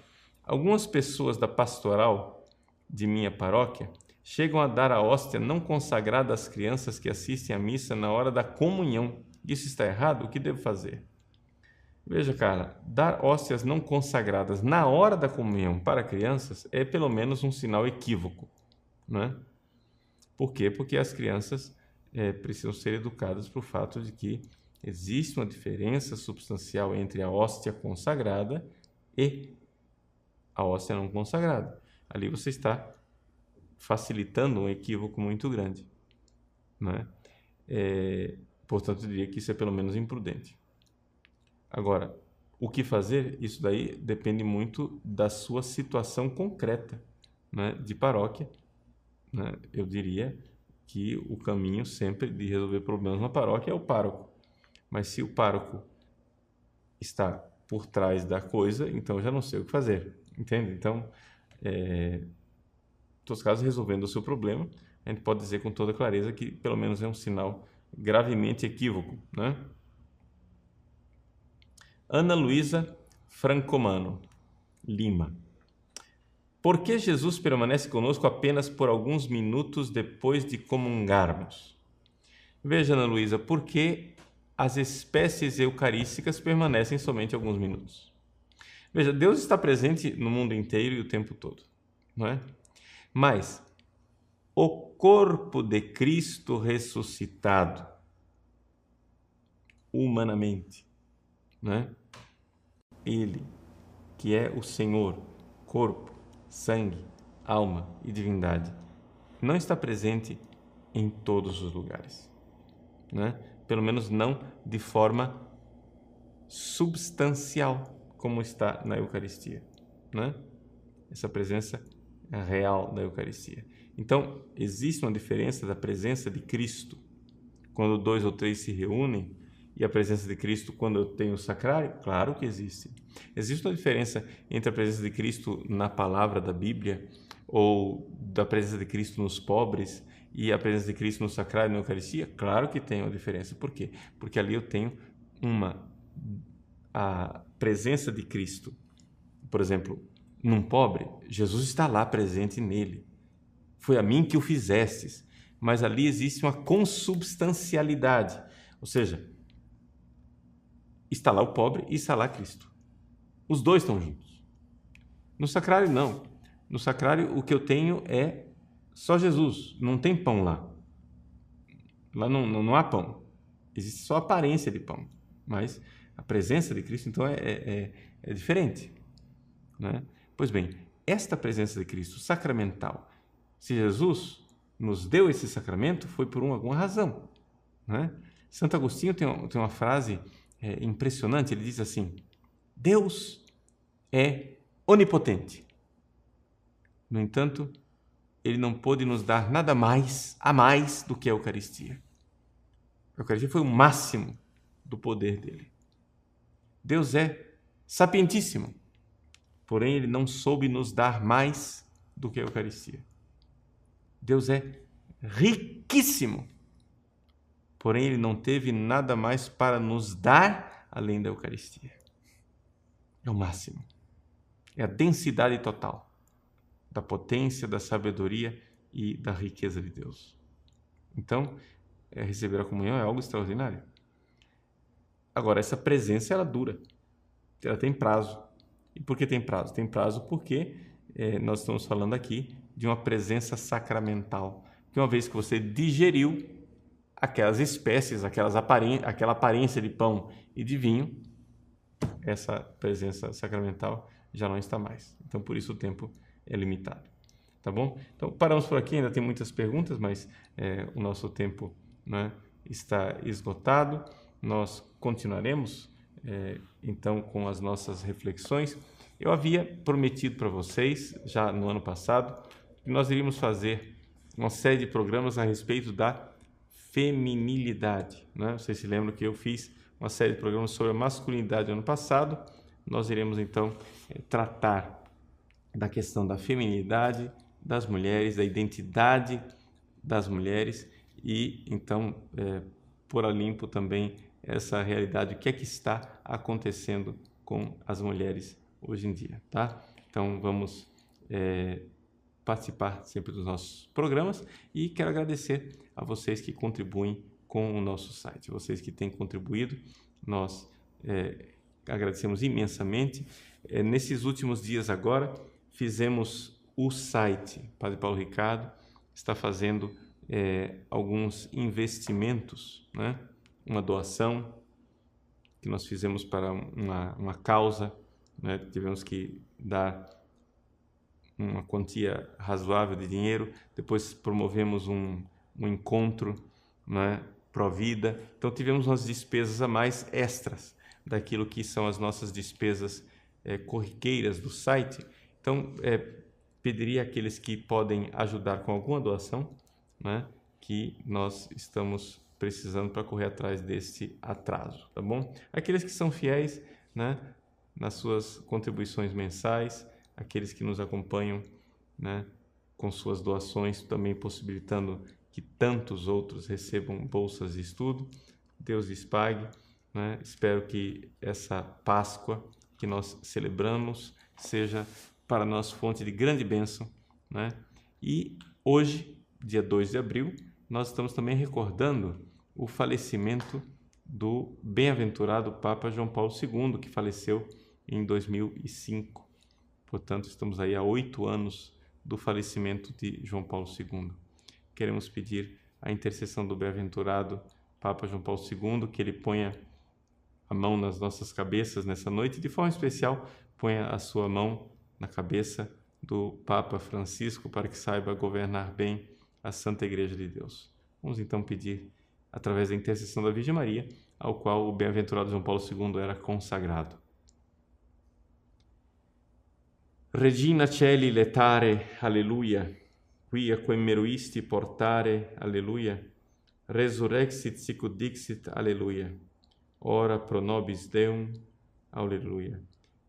algumas pessoas da pastoral de minha paróquia chegam a dar a hóstia não consagrada às crianças que assistem à missa na hora da comunhão. Isso está errado? O que devo fazer? Veja, Carla, dar hóstias não consagradas na hora da comunhão para crianças é pelo menos um sinal equívoco, né? Por quê? Porque as crianças precisam ser educadas para o fato de que existe uma diferença substancial entre a hóstia consagrada e a hóstia não consagrada. Ali você está facilitando um equívoco muito grande, né? Portanto, eu diria que isso é pelo menos imprudente. Agora, o que fazer? Isso daí depende muito da sua situação concreta, né, de paróquia, né? Eu diria que o caminho sempre de resolver problemas na paróquia é o pároco. Mas se o pároco está por trás da coisa, então eu já não sei o que fazer, entende? Então, em todos os casos, resolvendo o seu problema, a gente pode dizer com toda clareza que pelo menos é um sinal gravemente equívoco, né? Ana Luísa Francomano Lima: por que Jesus permanece conosco apenas por alguns minutos depois de comungarmos? Veja, Ana Luísa, porque as espécies eucarísticas permanecem somente alguns minutos. Veja, Deus está presente no mundo inteiro e o tempo todo, não é? Mas o corpo de Cristo ressuscitado, humanamente, né? Ele, que é o Senhor, corpo, sangue, alma e divindade, não está presente em todos os lugares, né? Pelo menos não de forma substancial, como está na Eucaristia, né? Essa presença é real da Eucaristia. Então, existe uma diferença da presença de Cristo quando 2 ou 3 se reúnem e a presença de Cristo quando eu tenho o sacrário? Claro que existe. Existe uma diferença entre a presença de Cristo na palavra da Bíblia ou da presença de Cristo nos pobres e a presença de Cristo no sacrário e na Eucaristia? Claro que tem uma diferença. Por quê? Porque ali eu tenho a presença de Cristo. Por exemplo, num pobre, Jesus está lá presente nele. Foi a mim que o fizestes. Mas ali existe uma consubstancialidade. Ou seja, está lá o pobre e está lá Cristo. Os dois estão juntos. No sacrário, não. No sacrário, o que eu tenho é só Jesus. Não tem pão lá. Lá não há pão. Existe só a aparência de pão. Mas a presença de Cristo, então, é diferente, né? Pois bem, esta presença de Cristo sacramental, se Jesus nos deu esse sacramento, foi por alguma razão, né? Santo Agostinho tem uma frase impressionante. Ele diz assim: Deus é onipotente. No entanto, ele não pôde nos dar nada mais a mais do que a Eucaristia. A Eucaristia foi o máximo do poder dele. Deus é sapientíssimo, porém ele não soube nos dar mais do que a Eucaristia. Deus é riquíssimo, porém ele não teve nada mais para nos dar além da Eucaristia. É o máximo. É a densidade total da potência, da sabedoria e da riqueza de Deus. Então, receber a comunhão é algo extraordinário. Agora, essa presença, ela dura. Ela tem prazo. E por que tem prazo? Tem prazo porque nós estamos falando aqui de uma presença sacramental. Que uma vez que você digeriu aquelas espécies, aquela aparência de pão e de vinho, essa presença sacramental já não está mais. Então, por isso o tempo é limitado. Tá bom? Então, paramos por aqui. Ainda tem muitas perguntas, mas o nosso tempo, né, está esgotado. Nós continuaremos, então, com as nossas reflexões. Eu havia prometido para vocês, já no ano passado, que nós iríamos fazer uma série de programas a respeito da feminilidade, né? Vocês se lembram que eu fiz uma série de programas sobre a masculinidade no ano passado. Nós iremos, então, tratar da questão da feminilidade das mulheres, da identidade das mulheres e, então, pôr a limpo também essa realidade, o que é que está acontecendo com as mulheres hoje em dia, tá? Então, vamos participar sempre dos nossos programas e quero agradecer a vocês que contribuem com o nosso site. Vocês que têm contribuído, nós agradecemos imensamente. Nesses últimos dias agora, fizemos o site. Padre Paulo Ricardo está fazendo alguns investimentos, né? Uma doação que nós fizemos para uma causa, né? Tivemos que dar uma quantia razoável de dinheiro, depois promovemos um encontro, né, pró-vida, então tivemos umas despesas a mais extras daquilo que são as nossas despesas corriqueiras do site. Então, pediria àqueles que podem ajudar com alguma doação, né, que nós estamos precisando para correr atrás desse atraso, tá bom? Aqueles que são fiéis, né, nas suas contribuições mensais, aqueles que nos acompanham, né, com suas doações, também possibilitando que tantos outros recebam bolsas de estudo. Deus lhes pague, né? Espero que essa Páscoa que nós celebramos seja para nós fonte de grande bênção, né? E hoje, dia 2 de abril, nós estamos também recordando o falecimento do bem-aventurado Papa João Paulo II, que faleceu em 2005. Portanto, estamos aí há 8 anos do falecimento de João Paulo II. Queremos pedir a intercessão do bem-aventurado Papa João Paulo II, que ele ponha a mão nas nossas cabeças nessa noite, e de forma especial, ponha a sua mão na cabeça do Papa Francisco para que saiba governar bem a Santa Igreja de Deus. Vamos então pedir, através da intercessão da Virgem Maria, ao qual o bem-aventurado João Paulo II era consagrado. Regina Celi letare, alleluia, quia quem meruisti portare, alleluia, resurrexit sicut dixit, alleluia, ora pro nobis Deum, alleluia.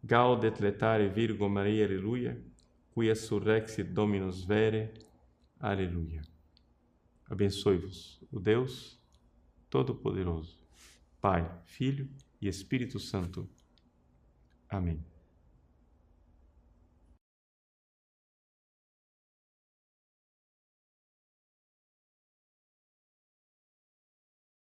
Gaudet letare Virgo Maria, alleluia, quia surrexit Dominus vere, alleluia. Abençoe-vos o Deus Todo-Poderoso, Pai, Filho e Espírito Santo. Amém.